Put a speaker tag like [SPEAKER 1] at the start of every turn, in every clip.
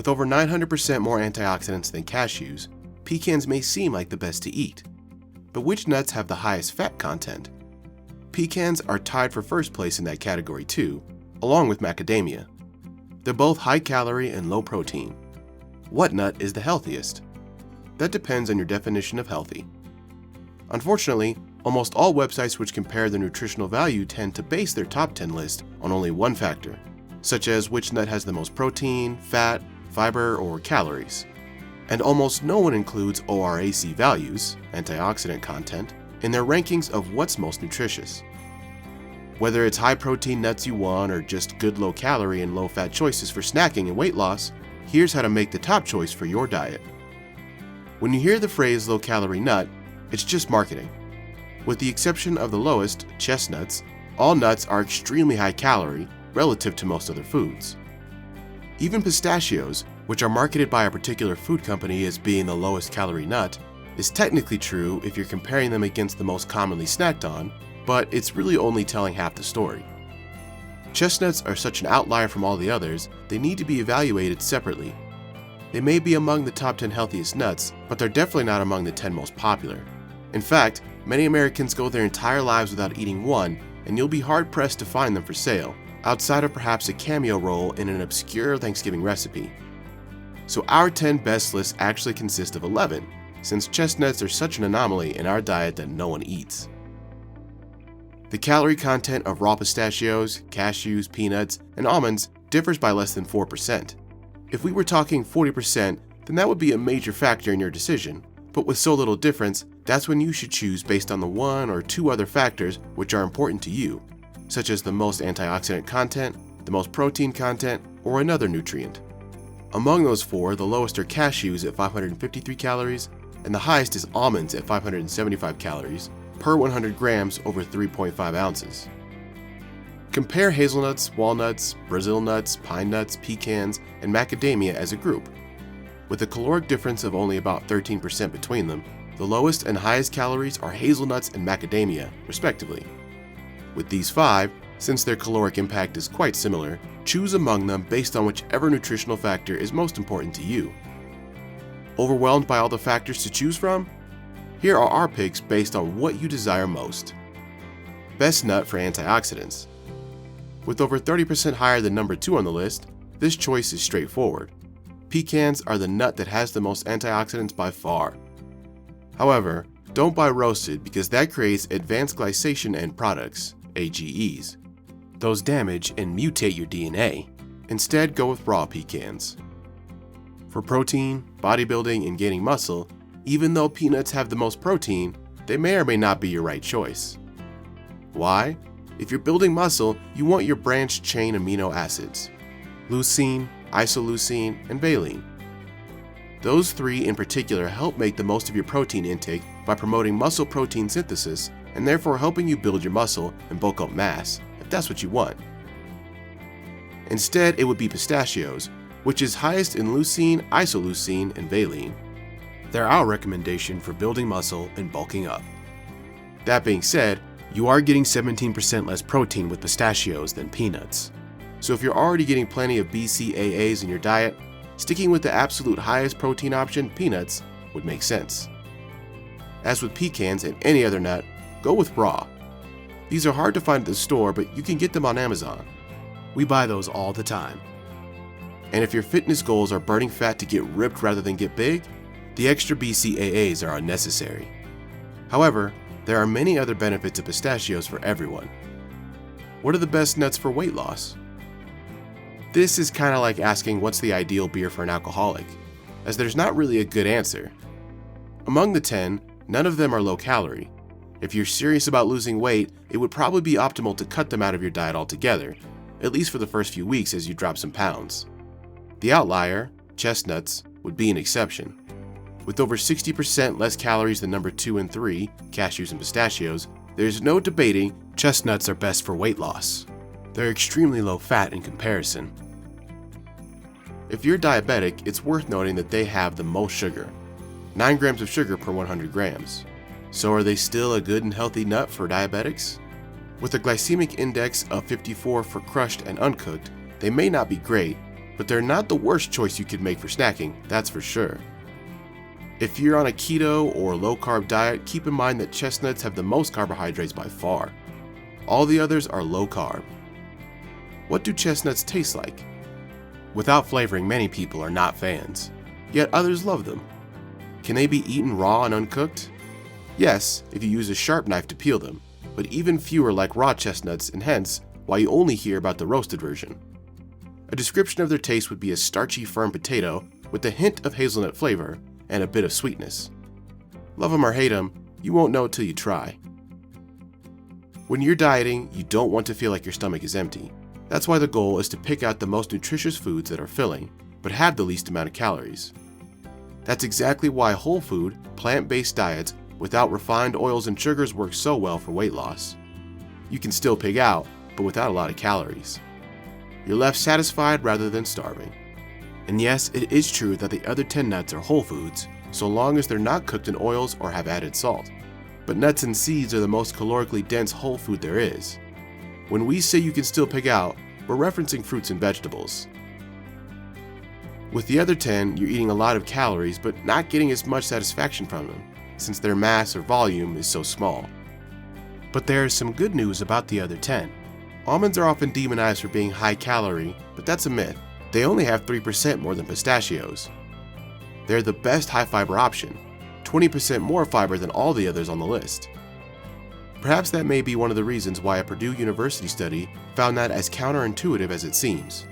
[SPEAKER 1] With over 900% more antioxidants than cashews, pecans may seem like the best to eat. But which nuts have the highest fat content? Pecans are tied for first place in that category too, along with macadamia. They're both high calorie and low protein. What nut is the healthiest? That depends on your definition of healthy. Unfortunately, almost all websites which compare their nutritional value tend to base their top 10 list on only one factor, such as which nut has the most protein, fat, fiber, or calories. And almost no one includes ORAC values, antioxidant content, in their rankings of what's most nutritious. Whether it's high protein nuts you want or just good low calorie and low fat choices for snacking and weight loss, here's how to make the top choice for your diet. When you hear the phrase low calorie nut, it's just marketing. With the exception of the lowest, chestnuts, all nuts are extremely high calorie relative to most other foods. Even pistachios, which are marketed by a particular food company as being the lowest calorie nut, is technically true if you're comparing them against the most commonly snacked on, but it's really only telling half the story. Chestnuts are such an outlier from all the others, they need to be evaluated separately. They may be among the top 10 healthiest nuts, but they're definitely not among the 10 most popular. In fact, many Americans go their entire lives without eating one, and you'll be hard-pressed to find them for sale, outside of perhaps a cameo role in an obscure Thanksgiving recipe. So our 10 best list actually consists of 11, since chestnuts are such an anomaly in our diet that no one eats. The calorie content of raw pistachios, cashews, peanuts, and almonds differs by less than 4%. If we were talking 40%, then that would be a major factor in your decision, but with so little difference, that's when you should choose based on the one or two other factors which are important to you, such as the most antioxidant content, the most protein content, or another nutrient. Among those four, the lowest are cashews at 553 calories, and the highest is almonds at 575 calories per 100 grams over 3.5 ounces. Compare hazelnuts, walnuts, Brazil nuts, pine nuts, pecans, and macadamia as a group. With a caloric difference of only about 13% between them, the lowest and highest calories are hazelnuts and macadamia, respectively. With these five, since their caloric impact is quite similar, choose among them based on whichever nutritional factor is most important to you. Overwhelmed by all the factors to choose from? Here are our picks based on what you desire most. Best nut for antioxidants. With over 30% higher than number 2 on the list, this choice is straightforward. Pecans are the nut that has the most antioxidants by far. However, don't buy roasted because that creates advanced glycation end products, AGEs. Those damage and mutate your DNA. Instead, go with raw pecans. For protein, bodybuilding, and gaining muscle, even though peanuts have the most protein, they may or may not be your right choice. Why? If you're building muscle, you want your branched chain amino acids: leucine, isoleucine, and valine. Those three in particular help make the most of your protein intake by promoting muscle protein synthesis and therefore helping you build your muscle and bulk up mass, if that's what you want. Instead, it would be pistachios, which is highest in leucine, isoleucine, and valine. They're our recommendation for building muscle and bulking up. That being said, you are getting 17% less protein with pistachios than peanuts. So if you're already getting plenty of BCAAs in your diet, sticking with the absolute highest protein option, peanuts, would make sense. As with pecans and any other nut, go with raw. These are hard to find at the store, but you can get them on Amazon. We buy those all the time. And if your fitness goals are burning fat to get ripped rather than get big, the extra BCAAs are unnecessary. However, there are many other benefits of pistachios for everyone. What are the best nuts for weight loss? This is kind of like asking what's the ideal beer for an alcoholic, as there's not really a good answer. Among the 10, none of them are low calorie. If you're serious about losing weight, it would probably be optimal to cut them out of your diet altogether, at least for the first few weeks as you drop some pounds. The outlier, chestnuts, would be an exception. With over 60% less calories than number 2 and 3, cashews and pistachios, there's no debating chestnuts are best for weight loss. They're extremely low fat in comparison. If you're diabetic, it's worth noting that they have the most sugar, 9 grams of sugar per 100 grams. So are they still a good and healthy nut for diabetics? With a glycemic index of 54 for crushed and uncooked, they may not be great, but they're not the worst choice you could make for snacking, that's for sure. If you're on a keto or low-carb diet, keep in mind that chestnuts have the most carbohydrates by far. All the others are low-carb. What do chestnuts taste like? Without flavoring, many people are not fans, yet others love them. Can they be eaten raw and uncooked? Yes, if you use a sharp knife to peel them, but even fewer like raw chestnuts, and hence why you only hear about the roasted version. A description of their taste would be a starchy, firm potato with a hint of hazelnut flavor and a bit of sweetness. Love them or hate them, you won't know till you try. When you're dieting, you don't want to feel like your stomach is empty. That's why the goal is to pick out the most nutritious foods that are filling, but have the least amount of calories. That's exactly why whole food, plant-based diets without refined oils and sugars work so well for weight loss. You can still pig out, but without a lot of calories. You're left satisfied rather than starving. And yes, it is true that the other 10 nuts are whole foods, so long as they're not cooked in oils or have added salt. But nuts and seeds are the most calorically dense whole food there is. When we say you can still pig out, we're referencing fruits and vegetables. With the other 10, you're eating a lot of calories but not getting as much satisfaction from them, since their mass or volume is so small. But there is some good news about the other 10. Almonds are often demonized for being high calorie, but that's a myth. They only have 3% more than pistachios. They're the best high fiber option, 20% more fiber than all the others on the list. Perhaps that may be one of the reasons why a Purdue University study found that as counterintuitive as it seems.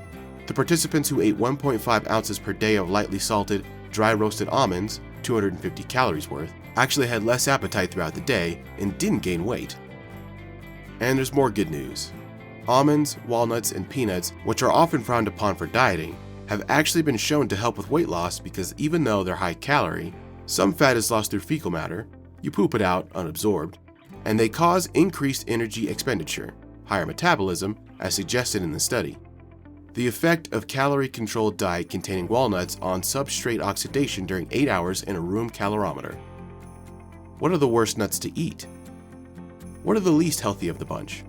[SPEAKER 1] The participants who ate 1.5 ounces per day of lightly salted, dry roasted almonds, 250 calories worth, actually had less appetite throughout the day and didn't gain weight. And there's more good news. Almonds, walnuts, and peanuts, which are often frowned upon for dieting, have actually been shown to help with weight loss because even though they're high calorie, some fat is lost through fecal matter, you poop it out unabsorbed, and they cause increased energy expenditure, higher metabolism, as suggested in the study. The effect of calorie-controlled diet containing walnuts on substrate oxidation during 8 hours in a room calorimeter. What are the worst nuts to eat? What are the least healthy of the bunch?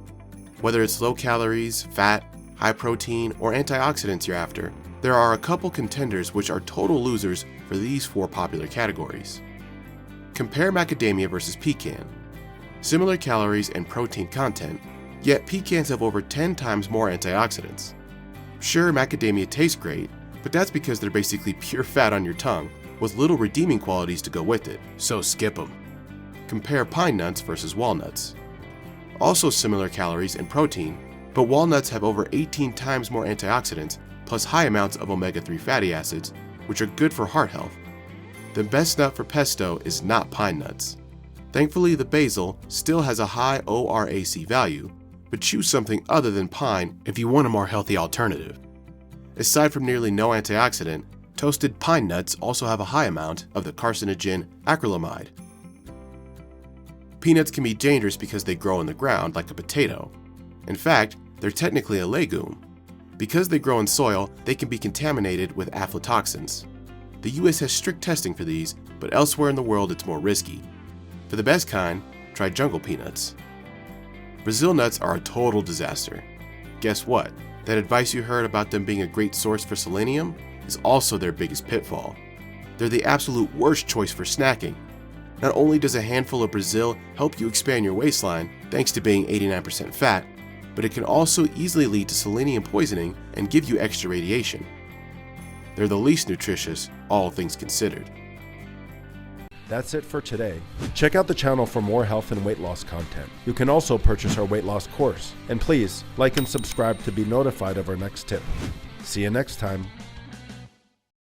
[SPEAKER 1] Whether it's low calories, fat, high protein, or antioxidants you're after, there are a couple contenders which are total losers for these 4 popular categories. Compare macadamia versus pecan. Similar calories and protein content, yet pecans have over 10 times more antioxidants. Sure, macadamia tastes great, but that's because they're basically pure fat on your tongue, with little redeeming qualities to go with it, so skip them. Compare pine nuts versus walnuts. Also similar calories and protein, but walnuts have over 18 times more antioxidants, plus high amounts of omega-3 fatty acids, which are good for heart health. The best nut for pesto is not pine nuts. Thankfully, the basil still has a high ORAC value, but choose something other than pine if you want a more healthy alternative. Aside from nearly no antioxidant, toasted pine nuts also have a high amount of the carcinogen acrylamide. Peanuts can be dangerous because they grow in the ground like a potato. In fact, they're technically a legume. Because they grow in soil, they can be contaminated with aflatoxins. The US has strict testing for these, but elsewhere in the world it's more risky. For the best kind, try jungle peanuts. Brazil nuts are a total disaster. Guess what? That advice you heard about them being a great source for selenium is also their biggest pitfall. They're the absolute worst choice for snacking. Not only does a handful of Brazil help you expand your waistline thanks to being 89% fat, but it can also easily lead to selenium poisoning and give you extra radiation. They're the least nutritious, all things considered.
[SPEAKER 2] That's it for today. Check out the channel for more health and weight loss content. You can also purchase our weight loss course. And please, like and subscribe to be notified of our next tip. See you next time.